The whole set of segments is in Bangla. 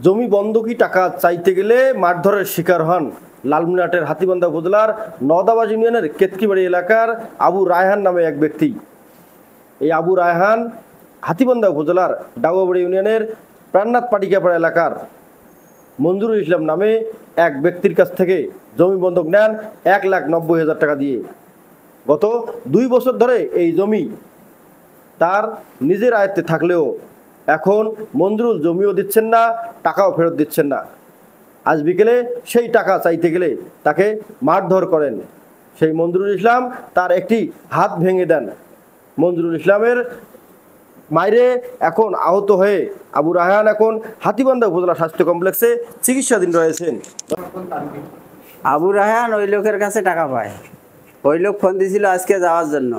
জমি বন্ধকি টাকা চাইতে গেলে মারধরের শিকার হন লালমনিরহাটের হাতীবান্ধা উপজেলার নওদাবাজ ইউনিয়নের কেতকিবাড়ি এলাকার আবু রায়হান নামে এক ব্যক্তি। এই আবু রায়হান হাতীবান্ধা উপজেলার ডাউয়াবাড়ি ইউনিয়নের প্রাণনাথ পাটিকাপাড়া এলাকার মঞ্জুরুল ইসলাম নামে এক ব্যক্তির কাছ থেকে জমি বন্ধক নেন 1,90,000 টাকা দিয়ে। গত 2 বছর ধরে এই জমি তার নিজের আয়ত্তে থাকলেও এখন মঞ্জুরুল জমিও দিচ্ছেন না, টাকাও ফেরত দিচ্ছেন না। আজ বিকেলে সেই টাকা চাইতে গেলে তাকে মারধর করেন। সেই মঞ্জুরুল ইসলাম তার একটি হাত ভেঙে দেন। মঞ্জুরুল ইসলামের মাইরে এখন আহত হয়ে আবু রায়হান এখন হাতীবান্ধা উপজেলা স্বাস্থ্য কমপ্লেক্সে চিকিৎসাধীন রয়েছেন। আবু রায়হান ওই লোকের কাছে টাকা পায়। ওই লোক ফোন দিয়েছিল আজকে যাওয়ার জন্য।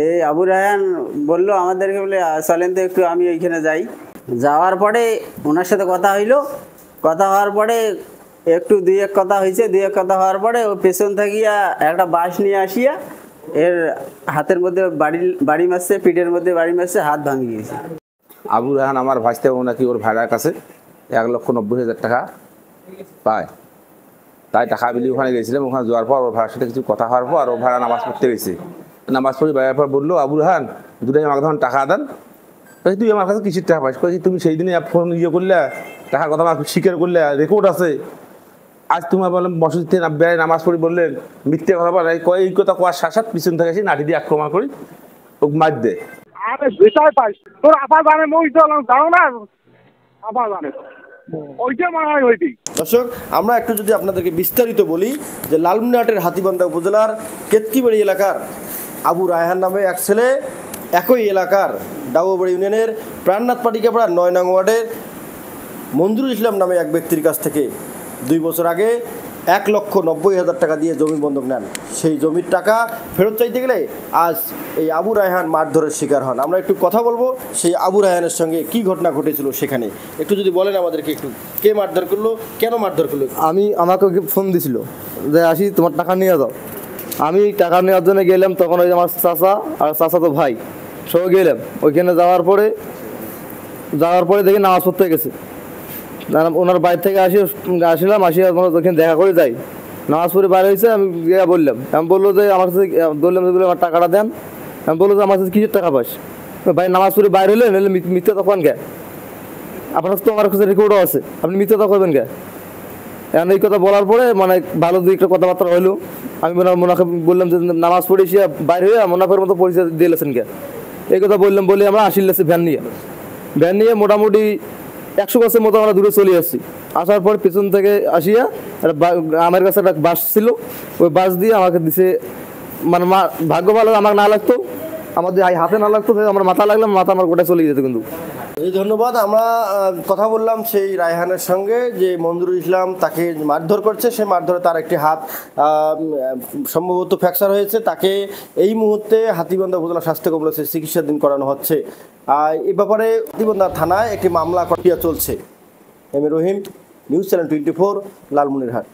এই আবু রায়হান বললো আমাদেরকে, বলে চলেন তো একটু, আমি ওইখানে যাই। যাওয়ার পরে ওনার সাথে কথা হইলো। কথা হওয়ার পরে একটু দুই এক কথা হয়েছে। দুই এক কথা হওয়ার পরে ও পেছন থাকিয়া একটা বাঁশ নিয়ে আসিয়া এর হাতের মধ্যে বাড়ি মারছে, পিঠের মধ্যে বাড়ি মারছে, হাত ভাঙি গিয়েছে। আবু রায়হান আমার ভাইতে নাকি ওর ভাইরার কাছে 1,90,000 টাকা পায়। তাই টাকা বিলি ওখানে গেছিলাম। ওখানে যাওয়ার পর ওর ভাইয়ের সাথে কিছু কথা হওয়ার পর ওর ভাইরা নামাজ পড়তে গেছে। নামাজ পড়ে বাইরের পর বললো, আবু রায়হান দুটাই আমাকে তখন টাকা দেন। তুই আমার কাছে কিসের টাকা পাইস? তুমি সেই দিনে ফোন করলে, টাকার কথা আমার স্বীকার করলে, রেকর্ড আছে। আজ তোমার বললাম মসজিদে বেড়ায় নামাজ পড়ি বললেন মিথ্যে কথা বলে। এই কথা কোয়ার সাথে পিছন থেকে এসে নাঠি দিয়ে আক্রমণ করি, ওকে মার দে। আরে বিষয় পাইস তোর আপা জানে, মই যাও না, আপা জানে ওইটা মারাই হইতি। দর্শক, আমরা একটু যদি আপনাদেরকে বিস্তারিত বলি যে লালমনিরহাটের হাতীবান্ধা উপজেলার কেতকিবাড়ি এলাকার আবু রায়হান নামে এক ছেলে একই এলাকার ডাউয়াবাড়ি ইউনিয়নের প্রাণনাথ পাটিকাপাড়া 9 নং ওয়ার্ডের মঞ্জুরুল ইসলাম নামে এক ব্যক্তির কাছ থেকে 2 বছর আগে 1,90,000 টাকা দিয়ে জমি বন্ধক নেন। সেই জমির টাকা ফেরত চাইতে গেলে আজ এই আবু রায়হান মারধরের শিকার হন। আমরা একটু কথা বলবো সেই আবু রায়হানের সঙ্গে কি ঘটনা ঘটেছিল সেখানে একটু যদি বলেন আমাদেরকে, একটু কে মারধর করলো, কেন মারধর করলো? আমাকে ফোন দিছিল যে আসি তোমার টাকা নিয়ে যাও। আমি টাকা নেওয়ার জন্য গেলাম। তখন ওই আমার চাচা আর চাচাতো ভাই সব গেলাম। ওইখানে যাওয়ার পরে দেখি নামাজ পড়তে গেছে। ওনার বাড়ি থেকে আসিলাম, আসিয়া ওখানে দেখা করে যাই। নামাজ পড়ে বাইরে হয়েছে। আমি বললাম, আমি বললো যে আমার কাছে বললাম যে আমার টাকাটা দেন। আমি বললো যে আমার কাছে কিসের টাকা পাস? ভাই নামাজ পড়ে বাইরে হলে নাহলে মিথ্যা তখন গে, আপনার তো আমার কাছে রেকর্ডও আছে, আপনি মিথ্যা তো করবেন গে। এখন এই কথা বলার পরে মানে ভালো দুই একটা কথাবার্তা হইলো। আমি মোনাফে বললাম যে নামাজ পড়ে এসে বাইরে হয়ে মোনাফের মতো পরিচয় দিয়েছেন গে, এই কথা বললাম। বলে আমরা আসিলেছি ভ্যান নিয়ে মোটামুটি 100 গাছের মতো আমরা দূরে চলে আসছি। আসার পর পেছন থেকে আসিয়া আমার কাছে একটা বাস ছিল, ওই বাস দিয়ে আমাকে দিছে। মানে ভাগ্য ভালো আমাকে না লাগতো, আমাদের হাতে না লাগতো, আমার মাথা লাগলাম, মাথা আমার গোটায় চলে যেত। কিন্তু ধন্যবাদ। আমরা কথা বললাম সেই রায়হানের সঙ্গে যে মঞ্জুরুল ইসলাম তাকে মারধর করছে। সে মারধরে তার একটি হাত সম্ভবত ফ্র্যাকচার হয়েছে। তাকে এই মুহূর্তে হাতীবান্ধা উপজেলা স্বাস্থ্য কমপ্লেক্সে চিকিৎসাধীন করানো হচ্ছে। এ ব্যাপারে হাতীবান্ধা থানায় একটি মামলা প্রক্রিয়া চলছে। M A Rahim, news channel 24, Lalmonirhat.